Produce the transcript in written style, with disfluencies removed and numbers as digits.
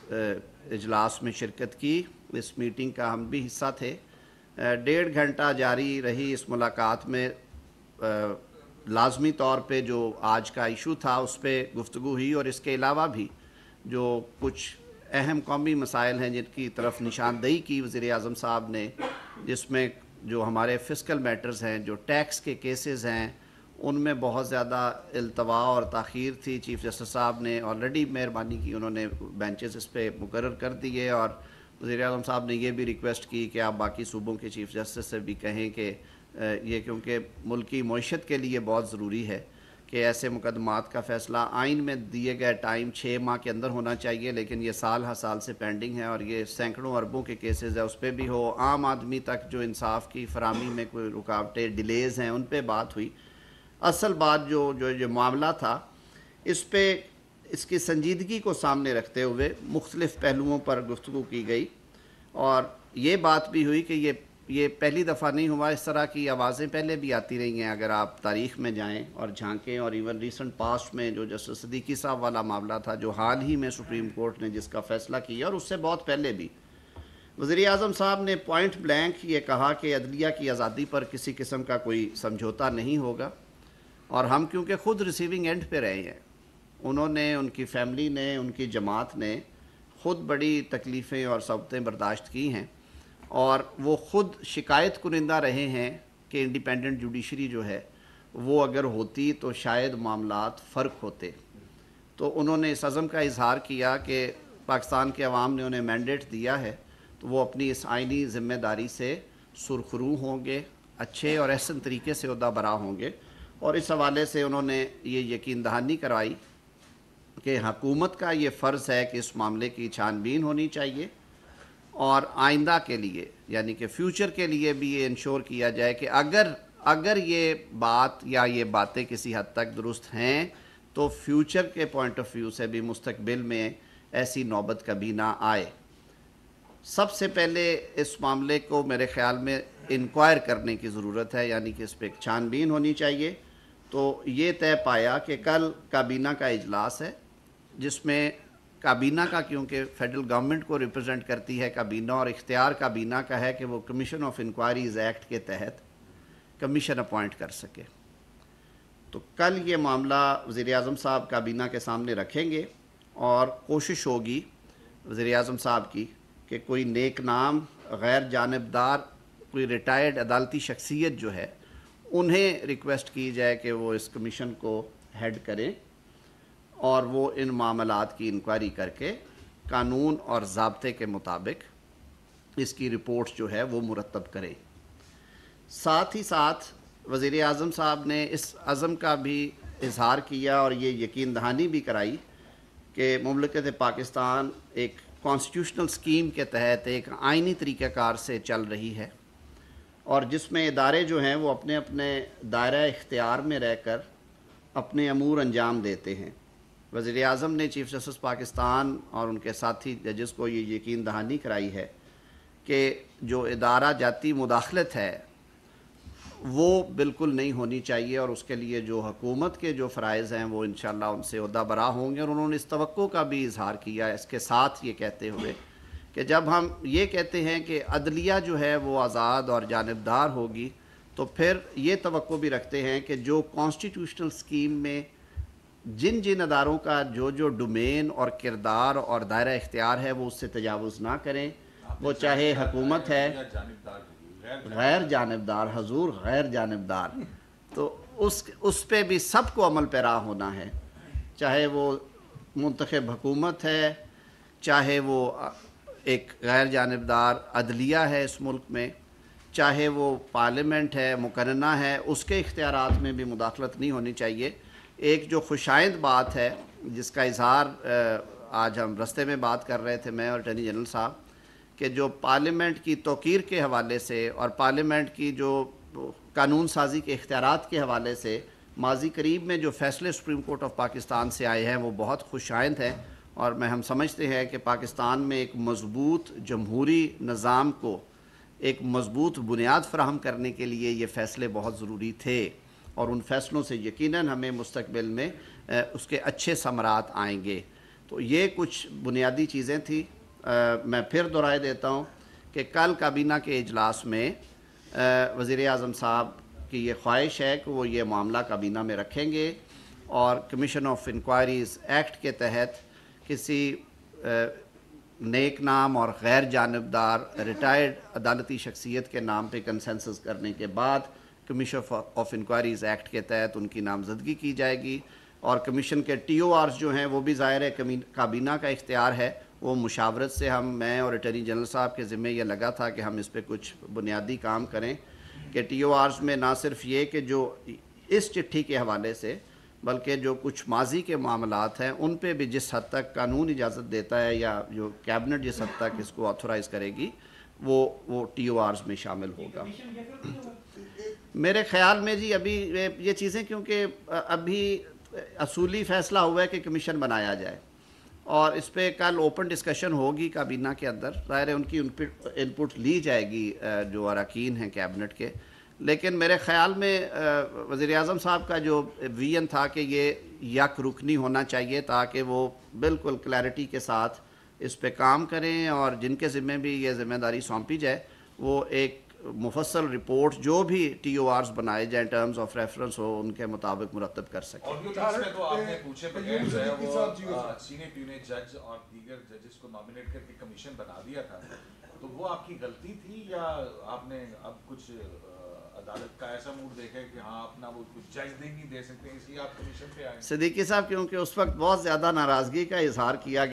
اجلاس میں شرکت کی. اس میٹنگ کا ہم بھی حصہ تھے. 1.5 گھنٹہ جاری رہی اس ملاقات میں. لازمی طور پہ جو آج کا ایشو تھا اس پہ گفتگو ہوئی، اور اس کے علاوہ بھی جو کچھ اہم قومی مسائل ہیں جن کی طرف نشاندہی کی وزیر اعظم صاحب نے، جس میں جو ہمارے فسکل میٹرز ہیں، جو ٹیکس کے کیسز ہیں، ان میں بہت زیادہ التوا اور تاخیر تھی. چیف جسٹس صاحب نے آلریڈی مہربانی کی، انہوں نے بینچز اس پہ مقرر کر دیے، اور وزیر اعظم صاحب نے یہ بھی ریکویسٹ کی کہ آپ باقی صوبوں کے چیف جسٹس سے بھی کہیں کہ یہ کیونکہ ملکی معیشت کے لیے بہت ضروری ہے کہ ایسے مقدمات کا فیصلہ آئین میں دیے گئے ٹائم 6 ماہ کے اندر ہونا چاہیے، لیکن یہ سال ہر سال سے پینڈنگ ہے، اور یہ سینکڑوں اربوں کے کیسز ہیں، اس پہ بھی ہو. عام آدمی تک جو انصاف کی فراہمی میں کوئی رکاوٹیں ڈیلیز ہیں ان پہ بات ہوئی. اصل بات جو معاملہ تھا اس پہ اس کی سنجیدگی کو سامنے رکھتے ہوئے مختلف پہلوؤں پر گفتگو کی گئی، اور یہ بات بھی ہوئی کہ یہ پہلی دفعہ نہیں ہوا. اس طرح کی آوازیں پہلے بھی آتی رہی ہیں اگر آپ تاریخ میں جائیں اور جھانکیں، اور ایون ریسنٹ پاسٹ میں جو جسٹس صدیقی صاحب والا معاملہ تھا جو حال ہی میں سپریم کورٹ نے جس کا فیصلہ کیا، اور اس سے بہت پہلے بھی وزیر اعظم صاحب نے پوائنٹ بلینک یہ کہا کہ عدلیہ کی آزادی پر کسی قسم کا کوئی سمجھوتا نہیں ہوگا. اور ہم کیونکہ خود ریسیونگ اینڈ پہ رہے ہیں، انہوں نے، ان کی فیملی نے، ان کی جماعت نے خود بڑی تکلیفیں اور صعوبتیں برداشت کی ہیں، اور وہ خود شکایت کنندہ رہے ہیں کہ انڈیپینڈنٹ جوڈیشری جو ہے وہ اگر ہوتی تو شاید معاملات فرق ہوتے. تو انہوں نے اس عزم کا اظہار کیا کہ پاکستان کے عوام نے انہیں مینڈیٹ دیا ہے تو وہ اپنی اس آئینی ذمہ داری سے سرخرو ہوں گے، اچھے اور احسن طریقے سے عہدہ برا ہوں گے. اور اس حوالے سے انہوں نے یہ یقین دہانی کرائی کہ حکومت کا یہ فرض ہے کہ اس معاملے کی چھان بین ہونی چاہیے، اور آئندہ کے لیے یعنی کہ فیوچر کے لیے بھی یہ انشور کیا جائے کہ اگر یہ بات یا یہ باتیں کسی حد تک درست ہیں تو فیوچر کے پوائنٹ آف ویو سے بھی مستقبل میں ایسی نوبت کبھی نہ آئے. سب سے پہلے اس معاملے کو میرے خیال میں انکوائر کرنے کی ضرورت ہے، یعنی کہ اس پہ ایک چھان بین ہونی چاہیے. تو یہ طے پایا کہ کل کابینہ کا اجلاس ہے، جس میں کابینہ کا، کیونکہ فیڈرل گورنمنٹ کو ریپرزینٹ کرتی ہے کابینہ، اور اختیار کابینہ کا ہے کہ وہ کمیشن آف انکوائریز ایکٹ کے تحت کمیشن اپوائنٹ کر سکے. تو کل یہ معاملہ وزیر اعظم صاحب کابینہ کے سامنے رکھیں گے، اور کوشش ہوگی وزیر اعظم صاحب کی کہ کوئی نیک نام، غیر جانبدار، کوئی ریٹائرڈ عدالتی شخصیت جو ہے انہیں ریکویسٹ کی جائے کہ وہ اس کمیشن کو ہیڈ کریں، اور وہ ان معاملات کی انکوائری کر کے قانون اور ضابطے کے مطابق اس کی رپورٹ جو ہے وہ مرتب کرے. ساتھ ہی ساتھ وزیر اعظم صاحب نے اس عزم کا بھی اظہار کیا اور یہ یقین دہانی بھی کرائی کہ مملکت پاکستان ایک کانسٹیٹیوشنل سکیم کے تحت ایک آئینی طریقہ کار سے چل رہی ہے، اور جس میں ادارے جو ہیں وہ اپنے اپنے دائرہ اختیار میں رہ کر اپنے امور انجام دیتے ہیں. وزیر اعظم نے چیف جسٹس پاکستان اور ان کے ساتھی ججز کو یہ یقین دہانی کرائی ہے کہ جو ادارہ جاتی مداخلت ہے وہ بالکل نہیں ہونی چاہیے، اور اس کے لیے جو حکومت کے جو فرائض ہیں وہ انشاءاللہ ان سے عہدہ برا ہوں گے. اور انہوں نے اس توقع کا بھی اظہار کیا اس کے ساتھ یہ کہتے ہوئے کہ جب ہم یہ کہتے ہیں کہ عدلیہ جو ہے وہ آزاد اور جانبدار ہوگی، تو پھر یہ توقع بھی رکھتے ہیں کہ جو کانسٹیٹیوشنل سکیم میں جن اداروں کا جو ڈومین اور کردار اور دائرہ اختیار ہے وہ اس سے تجاوز نہ کریں، وہ چاہے حکومت ہے، غیر جانبدار، حضور غیر جانبدار، تو اس پہ بھی سب کو عمل پیرا ہونا ہے، چاہے وہ منتخب حکومت ہے، چاہے وہ ایک غیر جانبدار عدلیہ ہے اس ملک میں، چاہے وہ پارلیمنٹ ہے، مقننہ ہے، اس کے اختیارات میں بھی مداخلت نہیں ہونی چاہیے. ایک جو خوشائند بات ہے جس کا اظہار آج ہم رستے میں بات کر رہے تھے میں اور اٹارنی جنرل صاحب، کہ جو پارلیمنٹ کی توقیر کے حوالے سے اور پارلیمنٹ کی جو قانون سازی کے اختیارات کے حوالے سے ماضی قریب میں جو فیصلے سپریم کورٹ آف پاکستان سے آئے ہیں وہ بہت خوشائند ہیں، اور ہم سمجھتے ہیں کہ پاکستان میں ایک مضبوط جمہوری نظام کو ایک مضبوط بنیاد فراہم کرنے کے لیے یہ فیصلے بہت ضروری تھے، اور ان فیصلوں سے یقیناً ہمیں مستقبل میں اس کے اچھے ثمرات آئیں گے. تو یہ کچھ بنیادی چیزیں تھیں. میں پھر دہرائے دیتا ہوں کہ کل کابینہ کے اجلاس میں وزیر اعظم صاحب کی یہ خواہش ہے کہ وہ یہ معاملہ کابینہ میں رکھیں گے اور کمیشن آف انکوائریز ایکٹ کے تحت کسی نیک نام اور غیر جانبدار ریٹائرڈ عدالتی شخصیت کے نام پہ کنسنسس کرنے کے بعد کمیشن آف انکوائریز ایکٹ کے تحت ان کی نامزدگی کی جائے گی. اور کمیشن کے ٹی او آرز جو ہیں وہ بھی ظاہر ہے کابینہ کا اختیار ہے. وہ مشاورت سے میں اور اٹارنی جنرل صاحب کے ذمہ یہ لگا تھا کہ ہم اس پہ کچھ بنیادی کام کریں کہ ٹی او آرز میں نہ صرف یہ کہ جو اس چٹھی کے حوالے سے بلکہ جو کچھ ماضی کے معاملات ہیں ان پہ بھی جس حد تک قانون اجازت دیتا ہے یا جو کیبنٹ جس حد تک اس کو آتھورائز کرے گی وہ ٹی او آرز میں شامل ہوگا. میرے خیال میں جی ابھی یہ چیزیں کیونکہ ابھی اصولی فیصلہ ہوا ہے کہ کمیشن بنایا جائے اور اس پہ کل اوپن ڈسکشن ہوگی کابینہ کے اندر. ظاہر ہے ان کی انپٹ لی جائے گی جو اراکین ہیں کیبنٹ کے. لیکن میرے خیال میں وزیر اعظم صاحب کا جو ویژن تھا کہ یہ یک رکنی ہونا چاہیے تاکہ وہ بالکل کلیئرٹی کے ساتھ اس پہ کام کریں اور جن کے ذمہ بھی یہ ذمہ داری سونپی جائے وہ ایک مفصل رپورٹ جو بھی ٹی او آرز بنائے جائیں ٹرمز آف ریفرنس ہو ان کے مطابق مرتب کر سکیں. اور تو آپ نے پوچھے بغیر جو ہے وہ سینٹ یونٹ جج اور دیگر ججز کو نامنیٹ کر کے کمیشن بنا دیا تھا, تو وہ آپ کی غلطی تھی یا آپ نے اب کچھ عدالت کا ایسا موڈ دیکھا کہ ہاں اپنا وہ کچھ جج نہیں دے سکتے اس لیے آپ کمیشن پہ آئے؟ صدیقی صاحب کیونکہ اس وقت بہت زیادہ ناراضگی کا اظہار کیا